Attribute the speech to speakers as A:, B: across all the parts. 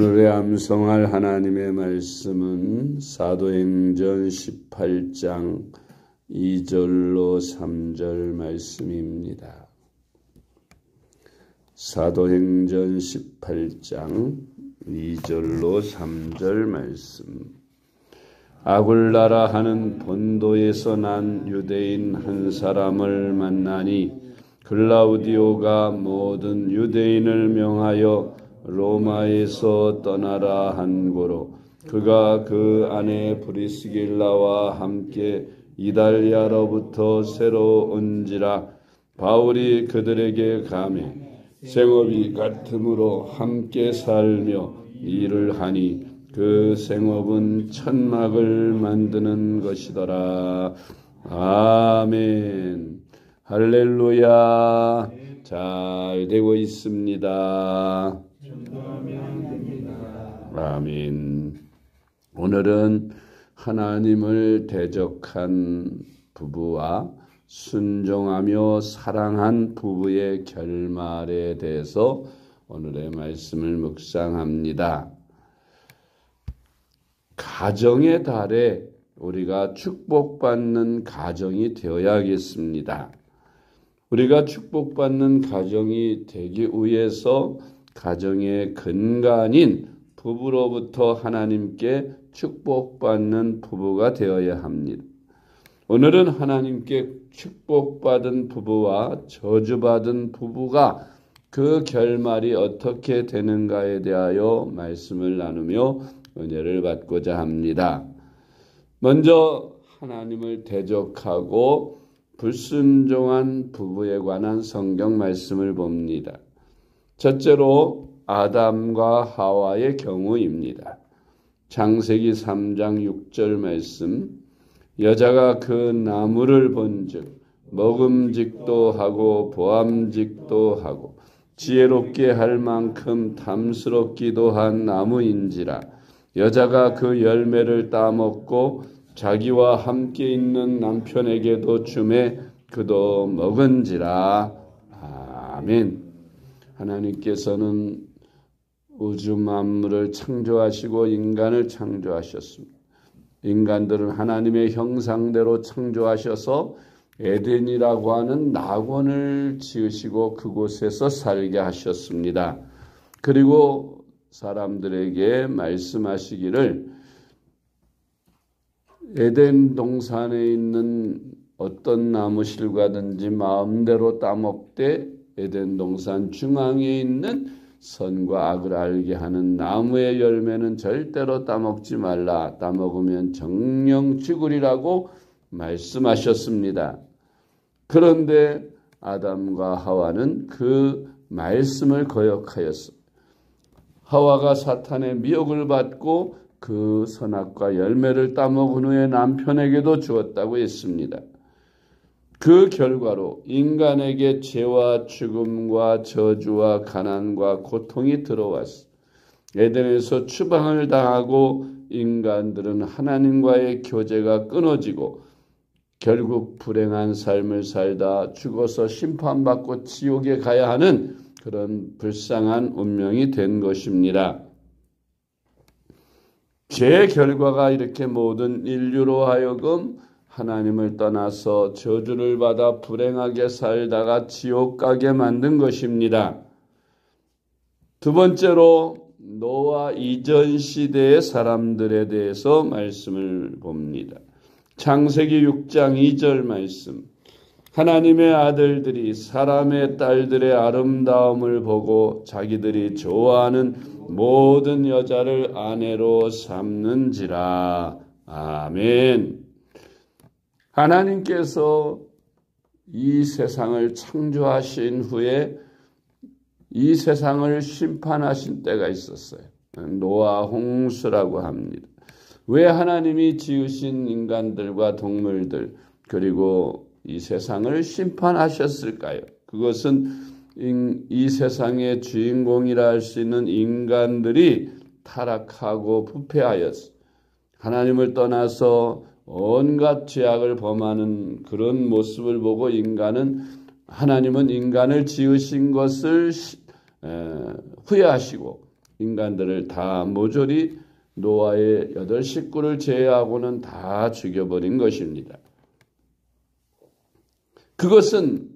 A: 오늘의 암송할 하나님의 말씀은 사도행전 18장 2절로 3절 말씀입니다. 사도행전 18장 2절로 3절 말씀. 아굴라라 하는 본도에서 난 유대인 한 사람을 만나니 글라우디오가 모든 유대인을 명하여 로마에서 떠나라 한 고로 그가 그 아내 브리스길라와 함께 이달리아로부터 새로 온지라. 바울이 그들에게 가매 생업이 같으므로 함께 살며 일을 하니 그 생업은 천막을 만드는 것이더라. 아멘. 할렐루야. 잘 되고 있습니다. 아멘. 오늘은 하나님을 대적한 부부와 순종하며 사랑한 부부의 결말에 대해서 오늘의 말씀을 묵상합니다. 가정의 달에 우리가 축복받는 가정이 되어야겠습니다. 우리가 축복받는 가정이 되기 위해서 가정의 근간인 부부로부터 하나님께 축복받는 부부가 되어야 합니다. 오늘은 하나님께 축복받은 부부와 저주받은 부부가 그 결말이 어떻게 되는가에 대하여 말씀을 나누며 은혜를 받고자 합니다. 먼저 하나님을 대적하고 불순종한 부부에 관한 성경 말씀을 봅니다. 첫째로 아담과 하와의 경우입니다. 창세기 3장 6절 말씀. 여자가 그 나무를 본즉 먹음직도 하고 보암직도 하고 지혜롭게 할 만큼 탐스럽기도 한 나무인지라. 여자가 그 열매를 따먹고 자기와 함께 있는 남편에게도 주매 그도 먹은지라. 아멘. 하나님께서는 우주 만물을 창조하시고 인간을 창조하셨습니다. 인간들은 하나님의 형상대로 창조하셔서 에덴이라고 하는 낙원을 지으시고 그곳에서 살게 하셨습니다. 그리고 사람들에게 말씀하시기를 에덴 동산에 있는 어떤 나무 실과든지 마음대로 따먹되 에덴 동산 중앙에 있는 선과 악을 알게 하는 나무의 열매는 절대로 따먹지 말라. 따먹으면 정령 죽으리라고 말씀하셨습니다. 그런데 아담과 하와는 그 말씀을 거역하였습니다. 하와가 사탄의 미혹을 받고 그 선악과 열매를 따먹은 후에 남편에게도 주었다고 했습니다. 그 결과로 인간에게 죄와 죽음과 저주와 가난과 고통이 들어왔어. 에덴에서 추방을 당하고 인간들은 하나님과의 교제가 끊어지고 결국 불행한 삶을 살다 죽어서 심판받고 지옥에 가야 하는 그런 불쌍한 운명이 된 것입니다. 죄의 결과가 이렇게 모든 인류로 하여금 하나님을 떠나서 저주를 받아 불행하게 살다가 지옥 가게 만든 것입니다. 두 번째로 노아 이전 시대의 사람들에 대해서 말씀을 봅니다. 창세기 6장 2절 말씀. 하나님의 아들들이 사람의 딸들의 아름다움을 보고 자기들이 좋아하는 모든 여자를 아내로 삼는지라. 아멘. 하나님께서 이 세상을 창조하신 후에 이 세상을 심판하신 때가 있었어요. 노아 홍수라고 합니다. 왜 하나님이 지으신 인간들과 동물들 그리고 이 세상을 심판하셨을까요? 그것은 이 세상의 주인공이라 할 수 있는 인간들이 타락하고 부패하였어. 하나님을 떠나서 온갖 죄악을 범하는 그런 모습을 보고 하나님은 인간을 지으신 것을 후회하시고 인간들을 다 모조리 노아의 8 식구를 제외하고는 다 죽여버린 것입니다. 그것은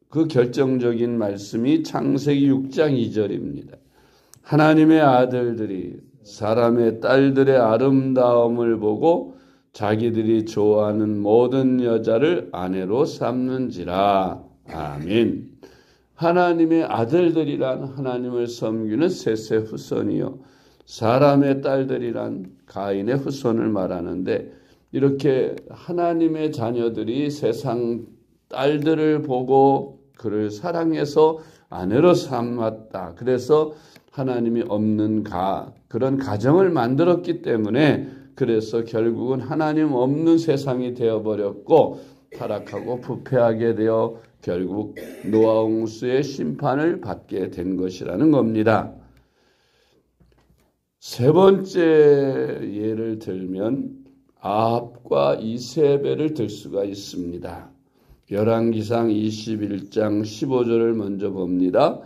A: 그 결정적인 말씀이 창세기 6장 2절입니다. 하나님의 아들들이 사람의 딸들의 아름다움을 보고 자기들이 좋아하는 모든 여자를 아내로 삼는지라. 아멘. 하나님의 아들들이란 하나님을 섬기는 셋의 후손이요, 사람의 딸들이란 가인의 후손을 말하는데, 이렇게 하나님의 자녀들이 세상 딸들을 보고 그를 사랑해서 아내로 삼았다. 그래서 하나님이 없는 그런 가정을 만들었기 때문에, 그래서 결국은 하나님 없는 세상이 되어버렸고 타락하고 부패하게 되어 결국 노아 홍수의 심판을 받게 된 것이라는 겁니다. 세 번째 예를 들면 아합과 이세벨을 들 수가 있습니다. 열왕기상 21장 15절을 먼저 봅니다.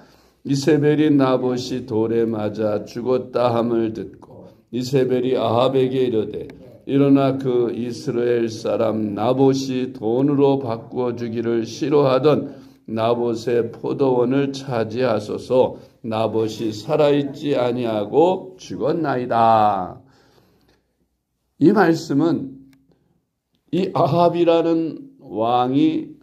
A: 이세벨이 나봇이 돌에 맞아 죽었다 함을 듣고 이세벨이 아합에게 이르되 일어나 그 이스라엘 사람 나봇이 돈으로 바꾸어 주기를 싫어하던 나봇의 포도원을 차지하소서. 나봇이 살아있지 아니하고 죽었나이다. 이 말씀은 이 아합이라는 왕이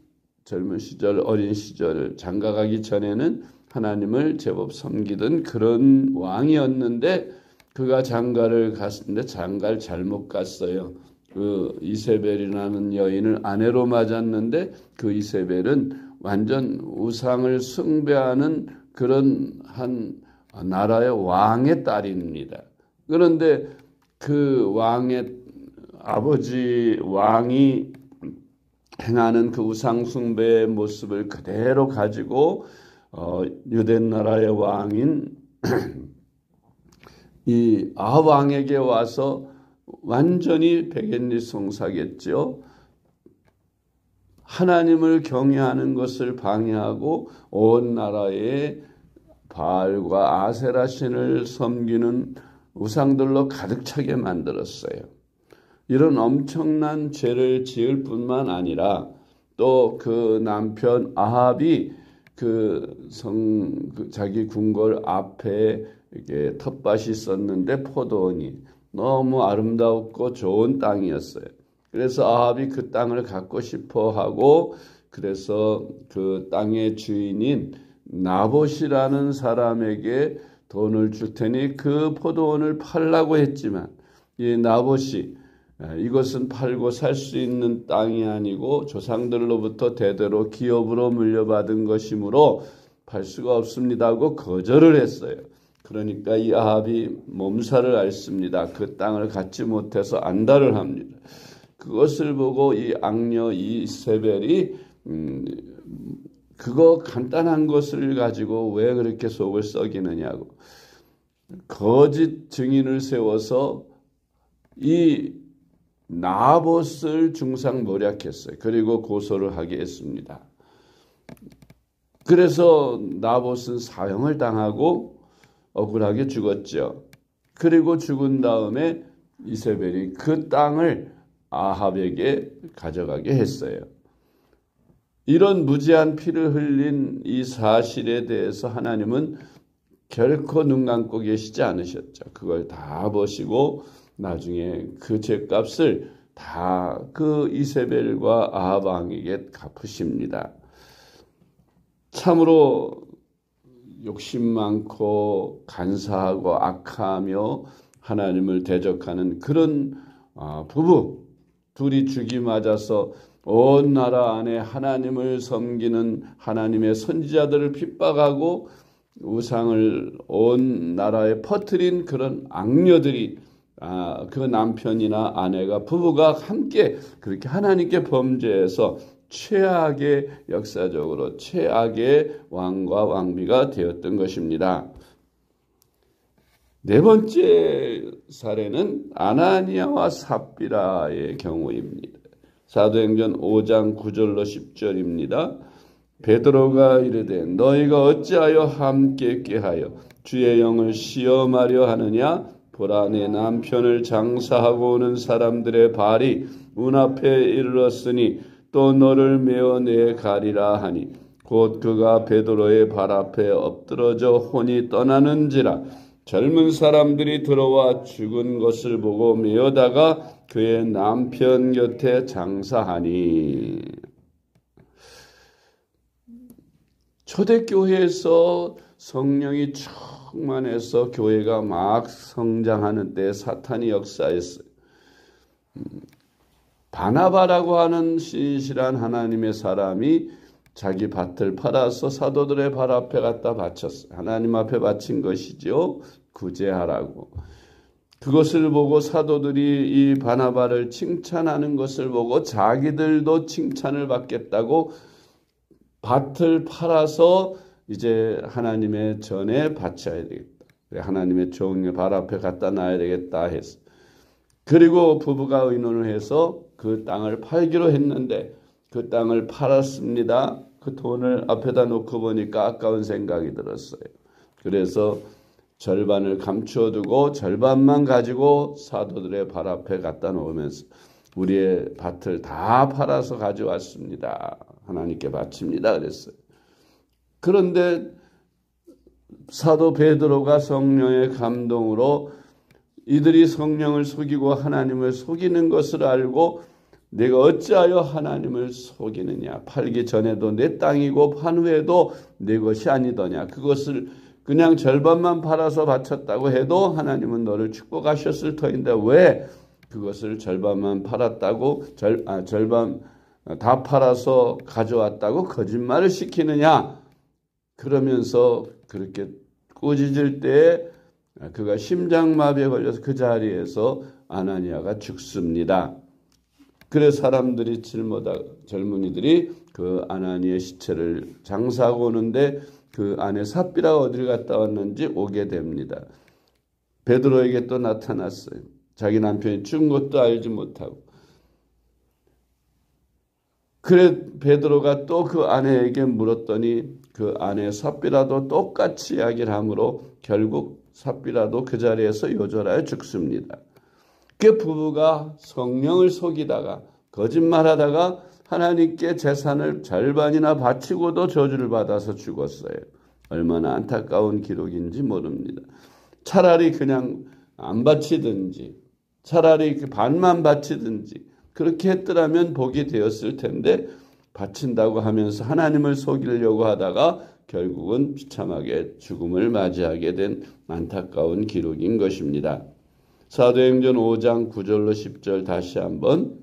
A: 젊은 시절, 어린 시절 장가가기 전에는 하나님을 제법 섬기던 그런 왕이었는데, 그가 장가를 갔는데 장가를 잘못 갔어요. 그 이세벨이라는 여인을 아내로 맞았는데, 그 이세벨은 완전 우상을 숭배하는 그런 한 나라의 왕의 딸입니다. 그런데 그 왕의 아버지 왕이 행하는 그 우상 숭배의 모습을 그대로 가지고 유대 나라의 왕인 이 아합 왕에게 와서 완전히 백엔리송사겠죠. 하나님을 경외하는 것을 방해하고 온 나라에 바알과 아세라 신을 섬기는 우상들로 가득 차게 만들었어요. 이런 엄청난 죄를 지을 뿐만 아니라 또 그 남편 아합이 자기 궁궐 앞에 이게 텃밭이 있었는데 포도원이 너무 아름답고 좋은 땅이었어요. 그래서 아합이 그 땅을 갖고 싶어 하고, 그래서 그 땅의 주인인 나봇이라는 사람에게 돈을 줄 테니 그 포도원을 팔라고 했지만, 이 나봇이 이것은 팔고 살 수 있는 땅이 아니고 조상들로부터 대대로 기업으로 물려받은 것이므로 팔 수가 없습니다 하고 거절을 했어요. 그러니까 이 아합이 몸살을 앓습니다. 그 땅을 갖지 못해서 안달을 합니다. 그것을 보고 이 악녀 이세벨이 그거 간단한 것을 가지고 왜 그렇게 속을 썩이느냐고 거짓 증인을 세워서 이 나봇을 중상모략했어요. 그리고 고소를 하게 했습니다. 그래서 나봇은 사형을 당하고 억울하게 죽었죠. 그리고 죽은 다음에 이세벨이 그 땅을 아합에게 가져가게 했어요. 이런 무지한 피를 흘린 이 사실에 대해서 하나님은 결코 눈 감고 계시지 않으셨죠. 그걸 다 보시고 나중에 그 죄값을 다 그 이세벨과 아합 왕에게 갚으십니다. 참으로 욕심 많고 간사하고 악하며 하나님을 대적하는 그런 부부 둘이 죽이 맞아서 온 나라 안에 하나님을 섬기는 하나님의 선지자들을 핍박하고 우상을 온 나라에 퍼뜨린 그런 악녀들이 그 남편이나 아내가 부부가 함께 그렇게 하나님께 범죄해서 최악의 역사적으로 최악의 왕과 왕비가 되었던 것입니다. 네 번째 사례는 아나니아와 삽비라의 경우입니다. 사도행전 5장 9절로 10절입니다. 베드로가 이르되 너희가 어찌하여 함께 꾀하여 주의 영을 시험하려 하느냐? 보라, 내 남편을 장사하고 오는 사람들의 발이 문 앞에 이르렀으니 또 너를 메어 내 가리라 하니 곧 그가 베드로의 발 앞에 엎드러져 혼이 떠나는지라. 젊은 사람들이 들어와 죽은 것을 보고 메어다가 그의 남편 곁에 장사하니. 초대교회에서 성령이 충만해서 교회가 막 성장하는 때 사탄이 역사했어요. 바나바라고 하는 신실한 하나님의 사람이 자기 밭을 팔아서 사도들의 발 앞에 갖다 바쳤어요. 하나님 앞에 바친 것이죠. 구제하라고. 그것을 보고 사도들이 이 바나바를 칭찬하는 것을 보고 자기들도 칭찬을 받겠다고 밭을 팔아서 이제 하나님의 전에 바쳐야 되겠다. 하나님의 종의 발 앞에 갖다 놔야 되겠다 했어. 그리고 부부가 의논을 해서 그 땅을 팔기로 했는데 그 땅을 팔았습니다. 그 돈을 앞에다 놓고 보니까 아까운 생각이 들었어요. 그래서 절반을 감추어 두고 절반만 가지고 사도들의 발 앞에 갖다 놓으면서 우리의 밭을 다 팔아서 가져왔습니다. 하나님께 바칩니다. 그랬어요. 그런데 사도 베드로가 성령의 감동으로 이들이 성령을 속이고 하나님을 속이는 것을 알고 내가 어찌하여 하나님을 속이느냐. 팔기 전에도 내 땅이고 판 후에도 내 것이 아니더냐. 그것을 그냥 절반만 팔아서 바쳤다고 해도 하나님은 너를 축복하셨을 터인데 왜 그것을 절반만 팔았다고 절반 다 팔아서 가져왔다고 거짓말을 시키느냐. 그러면서 그렇게 꾸짖을 때에 그가 심장마비에 걸려서 그 자리에서 아나니아가 죽습니다. 그래서 사람들이 젊은이들이 그 아나니아의 시체를 장사하고 오는데 그 안에 삽비라가 어디를 갔다 왔는지 오게 됩니다. 베드로에게 또 나타났어요. 자기 남편이 죽은 것도 알지 못하고. 그래 베드로가 또 그 아내에게 물었더니 그 아내 삽비라도 똑같이 이야기를 하므로 결국 삽비라도 그 자리에서 요절하여 죽습니다. 그 부부가 성령을 속이다가 거짓말하다가 하나님께 재산을 절반이나 바치고도 저주를 받아서 죽었어요. 얼마나 안타까운 기록인지 모릅니다. 차라리 그냥 안 바치든지 차라리 반만 바치든지 그렇게 했더라면 복이 되었을 텐데 바친다고 하면서 하나님을 속이려고 하다가 결국은 비참하게 죽음을 맞이하게 된 안타까운 기록인 것입니다. 사도행전 5장 9절로 10절 다시 한번.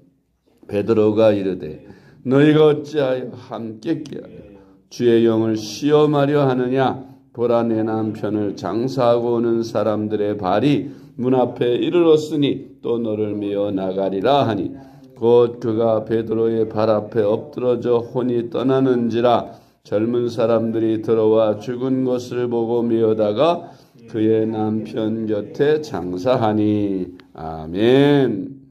A: 베드로가 이르되 너희가 어찌하여 함께 끼하여 주의 영을 시험하려 하느냐. 보라, 내 남편을 장사하고 오는 사람들의 발이 문 앞에 이르렀으니 또 너를 메어 나가리라 하니 곧 그가 베드로의 발 앞에 엎드러져 혼이 떠나는지라. 젊은 사람들이 들어와 죽은 것을 보고 메어다가 그의 남편 곁에 장사하니. 아멘.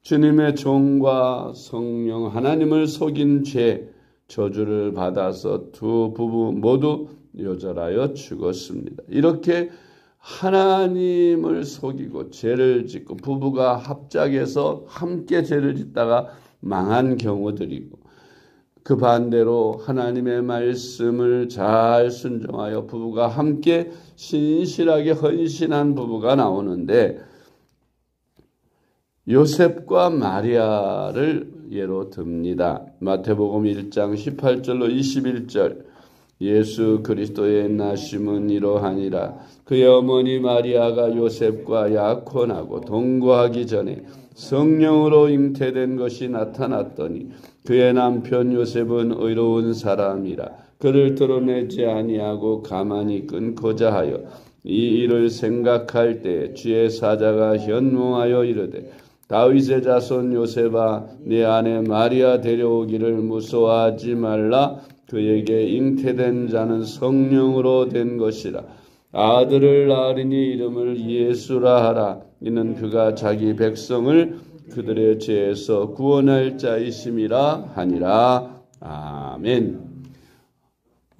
A: 주님의 종과 성령 하나님을 속인 죄 저주를 받아서 두 부부 모두 요절하여 죽었습니다. 이렇게 하나님을 속이고 죄를 짓고 부부가 합작해서 함께 죄를 짓다가 망한 경우들이고 그 반대로 하나님의 말씀을 잘 순종하여 부부가 함께 신실하게 헌신한 부부가 나오는데 요셉과 마리아를 예로 듭니다. 마태복음 1장 18절로 21절. 예수 그리스도의 나심은 이러하니라. 그의 어머니 마리아가 요셉과 약혼하고 동거하기 전에 성령으로 잉태된 것이 나타났더니 그의 남편 요셉은 의로운 사람이라. 그를 드러내지 아니하고 가만히 끊고자 하여 이 일을 생각할 때 주의 사자가 현몽하여 이르되 다윗의 자손 요셉아, 네 아내 마리아 데려오기를 무서워하지 말라. 그에게 잉태된 자는 성령으로 된 것이라. 아들을 낳으리니 이름을 예수라 하라. 이는 그가 자기 백성을 그들의 죄에서 구원할 자이심이라 하니라. 아멘.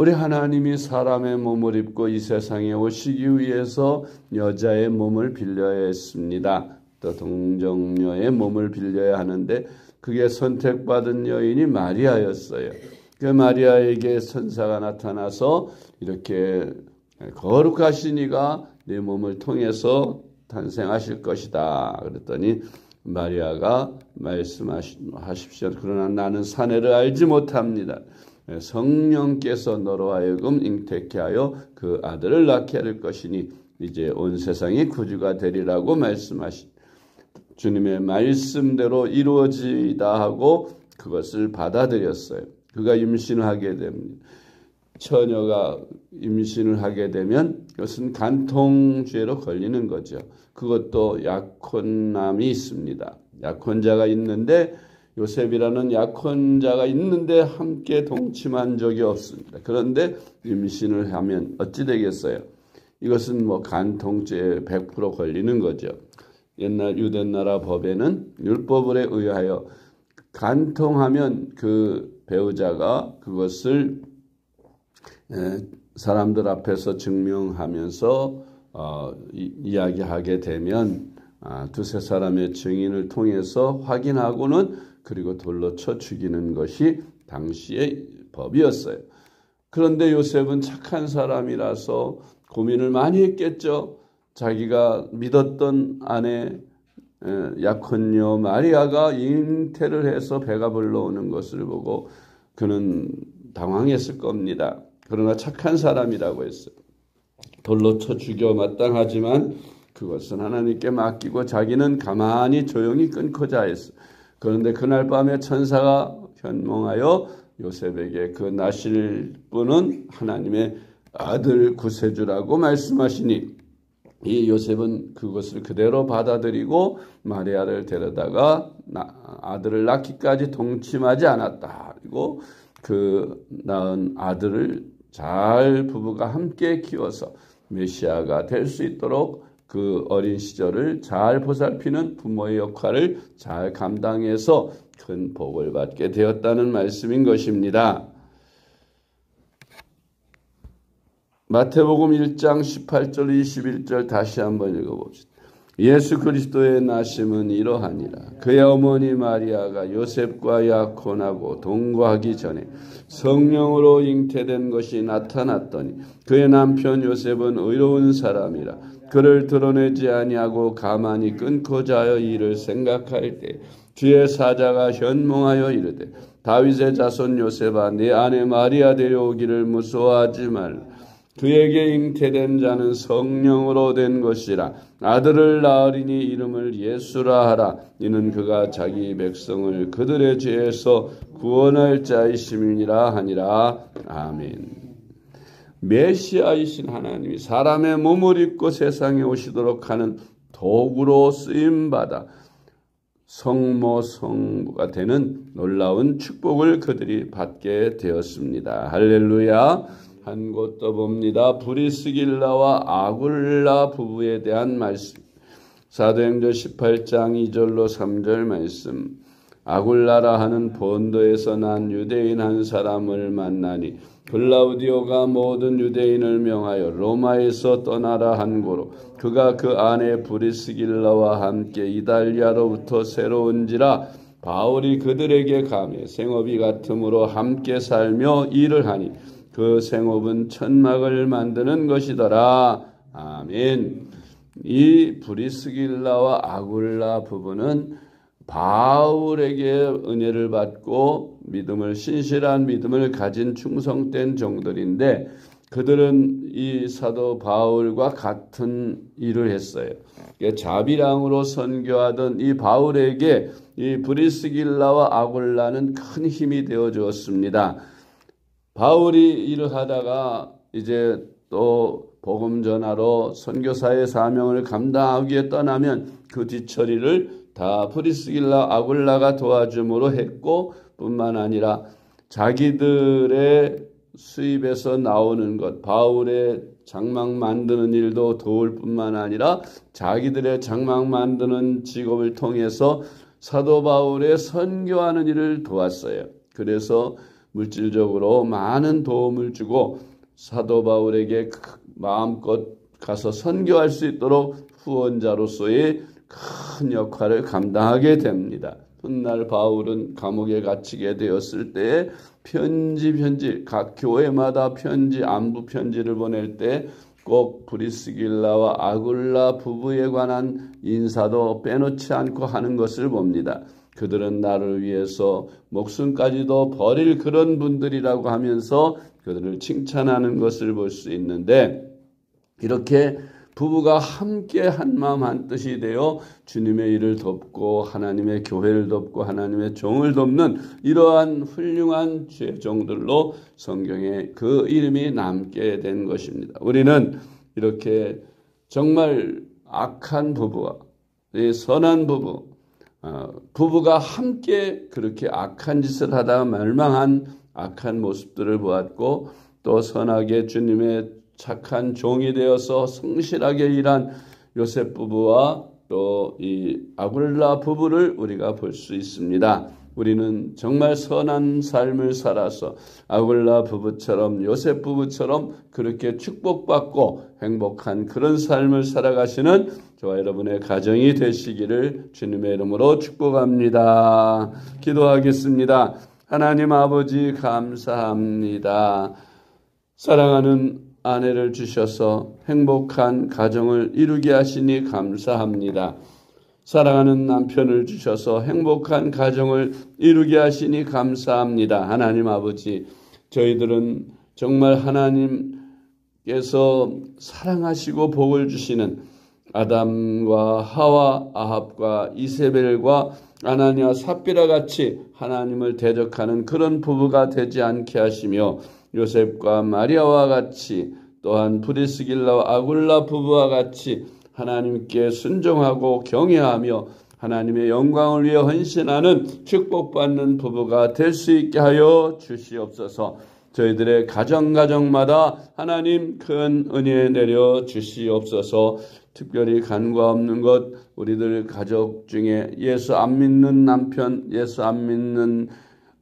A: 우리 하나님이 사람의 몸을 입고 이 세상에 오시기 위해서 여자의 몸을 빌려야 했습니다. 또 동정녀의 몸을 빌려야 하는데 그게 선택받은 여인이 마리아였어요. 그 마리아에게 천사가 나타나서 이렇게 거룩하신 이가 네 몸을 통해서 탄생하실 것이다. 그랬더니 마리아가 말씀하십시오. 그러나 나는 사내를 알지 못합니다. 성령께서 너로 하여금 잉태케 하여 그 아들을 낳게 할 것이니 이제 온 세상이 구주가 되리라고 말씀하신 주님의 말씀대로 이루어지다 하고 그것을 받아들였어요. 그가 임신을 하게 됩니다. 처녀가 임신을 하게 되면 그것은 간통죄로 걸리는 거죠. 그것도 약혼남이 있습니다. 약혼자가 있는데 요셉이라는 약혼자가 있는데 함께 동침한 적이 없습니다. 그런데 임신을 하면 어찌 되겠어요? 이것은 뭐 간통죄에 100% 걸리는 거죠. 옛날 유대나라 법에는 율법에 의하여 간통하면 그 배우자가 그것을 사람들 앞에서 증명하면서 이야기하게 되면 두세 사람의 증인을 통해서 확인하고는 그리고 돌로 쳐 죽이는 것이 당시의 법이었어요. 그런데 요셉은 착한 사람이라서 고민을 많이 했겠죠. 자기가 믿었던 아내 약혼녀 마리아가 잉태를 해서 배가 불러오는 것을 보고 그는 당황했을 겁니다. 그러나 착한 사람이라고 했어요. 돌로 쳐 죽여 마땅하지만 그것은 하나님께 맡기고 자기는 가만히 조용히 끊고자 했어요. 그런데 그날 밤에 천사가 현몽하여 요셉에게 그 나실 분은 하나님의 아들 구세주라고 말씀하시니 이 요셉은 그것을 그대로 받아들이고 마리아를 데려다가 아들을 낳기까지 동침하지 않았다. 그리고 그 낳은 아들을 잘 부부가 함께 키워서 메시아가 될 수 있도록 그 어린 시절을 잘 보살피는 부모의 역할을 잘 감당해서 큰 복을 받게 되었다는 말씀인 것입니다. 마태복음 1장 18절 21절 다시 한번 읽어봅시다. 예수 그리스도의 나심은 이러하니라. 그의 어머니 마리아가 요셉과 약혼하고 동거하기 전에 성령으로 잉태된 것이 나타났더니 그의 남편 요셉은 의로운 사람이라 그를 드러내지 아니하고 가만히 끊고자 하여 이를 생각할 때 주의 사자가 현몽하여 이르되 다윗의 자손 요셉아 네 아내 마리아 데려오기를 무서워하지 말라. 그에게 잉태된 자는 성령으로 된 것이라. 아들을 낳으리니 이름을 예수라 하라. 이는 그가 자기 백성을 그들의 죄에서 구원할 자이심이니라 하니라. 아멘. 메시아이신 하나님이 사람의 몸을 입고 세상에 오시도록 하는 도구로 쓰임받아 성모 성부가 되는 놀라운 축복을 그들이 받게 되었습니다. 할렐루야. 한 곳 더 봅니다. 브리스길라와 아굴라 부부에 대한 말씀. 사도행전 18장 2절로 3절 말씀. 아굴라라 하는 본도에서 난 유대인 한 사람을 만나니 글라우디오가 모든 유대인을 명하여 로마에서 떠나라 한 고로 그가 그 아내 브리스길라와 함께 이달리아로부터 새로운지라 바울이 그들에게 감해 생업이 같음으로 함께 살며 일을 하니 그 생업은 천막을 만드는 것이더라. 아멘. 이 브리스길라와 아굴라 부부는 바울에게 은혜를 받고 신실한 믿음을 가진 충성된 종들인데 그들은 이 사도 바울과 같은 일을 했어요. 자비랑으로 선교하던 이 바울에게 이 브리스길라와 아굴라는 큰 힘이 되어 주었습니다. 바울이 일을 하다가 이제 또 복음 전하러 선교사의 사명을 감당하기 위해 떠나면 그 뒤처리를 다 브리스길라 아굴라가 도와줌으로 했고 뿐만 아니라 자기들의 수입에서 나오는 것, 바울의 장막 만드는 일도 도울 뿐만 아니라 자기들의 장막 만드는 직업을 통해서 사도 바울의 선교하는 일을 도왔어요. 그래서 물질적으로 많은 도움을 주고 사도 바울에게 마음껏 가서 선교할 수 있도록 후원자로서의 큰 역할을 감당하게 됩니다. 훗날 바울은 감옥에 갇히게 되었을 때에 편지 각 교회마다 안부 편지를 보낼 때 꼭 브리스길라와 아굴라 부부에 관한 인사도 빼놓지 않고 하는 것을 봅니다. 그들은 나를 위해서 목숨까지도 버릴 그런 분들이라고 하면서 그들을 칭찬하는 것을 볼 수 있는데, 이렇게 부부가 함께 한마음 한뜻이 되어 주님의 일을 돕고 하나님의 교회를 돕고 하나님의 종을 돕는 이러한 훌륭한 죄종들로 성경에 그 이름이 남게 된 것입니다. 우리는 이렇게 정말 악한 부부와 선한 부부가 함께 그렇게 악한 짓을 하다가 멸망한 악한 모습들을 보았고, 또 선하게 주님의 착한 종이 되어서 성실하게 일한 요셉 부부와 또 이 아굴라 부부를 우리가 볼 수 있습니다. 우리는 정말 선한 삶을 살아서 아굴라 부부처럼 요셉 부부처럼 그렇게 축복받고 행복한 그런 삶을 살아가시는 저와 여러분의 가정이 되시기를 주님의 이름으로 축복합니다. 기도하겠습니다. 하나님 아버지 감사합니다. 사랑하는 아내를 주셔서 행복한 가정을 이루게 하시니 감사합니다. 사랑하는 남편을 주셔서 행복한 가정을 이루게 하시니 감사합니다. 하나님 아버지, 저희들은 정말 하나님께서 사랑하시고 복을 주시는 아담과 하와, 아합과 이세벨과 아나니아 삽비라 같이 하나님을 대적하는 그런 부부가 되지 않게 하시며, 요셉과 마리아와 같이 또한 브리스길라와 아굴라 부부와 같이 하나님께 순종하고 경외하며 하나님의 영광을 위해 헌신하는 축복받는 부부가 될 수 있게 하여 주시옵소서. 저희들의 가정마다 하나님 큰 은혜 내려 주시옵소서. 특별히 간과 없는 것, 우리들 가족 중에 예수 안 믿는 남편, 예수 안 믿는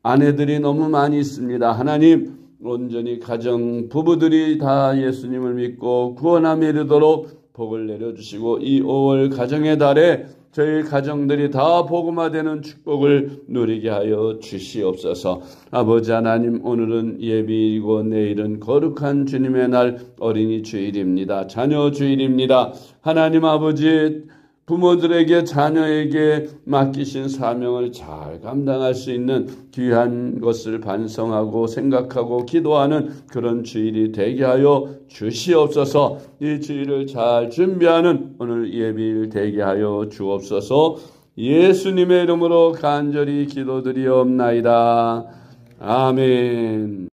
A: 아내들이 너무 많이 있습니다. 하나님, 온전히 가정 부부들이 다 예수님을 믿고 구원함에 이르도록 복을 내려주시고, 이 5월 가정의 달에 저희 가정들이 다 복음화되는 축복을 누리게 하여 주시옵소서. 아버지 하나님, 오늘은 예비이고 내일은 거룩한 주님의 날 어린이 주일입니다. 자녀 주일입니다. 하나님 아버지, 부모들에게 자녀에게 맡기신 사명을 잘 감당할 수 있는 귀한 것을 반성하고 생각하고 기도하는 그런 주일이 되게 하여 주시옵소서. 이 주일을 잘 준비하는 오늘 예비일 되게 하여 주옵소서. 예수님의 이름으로 간절히 기도드리옵나이다. 아멘.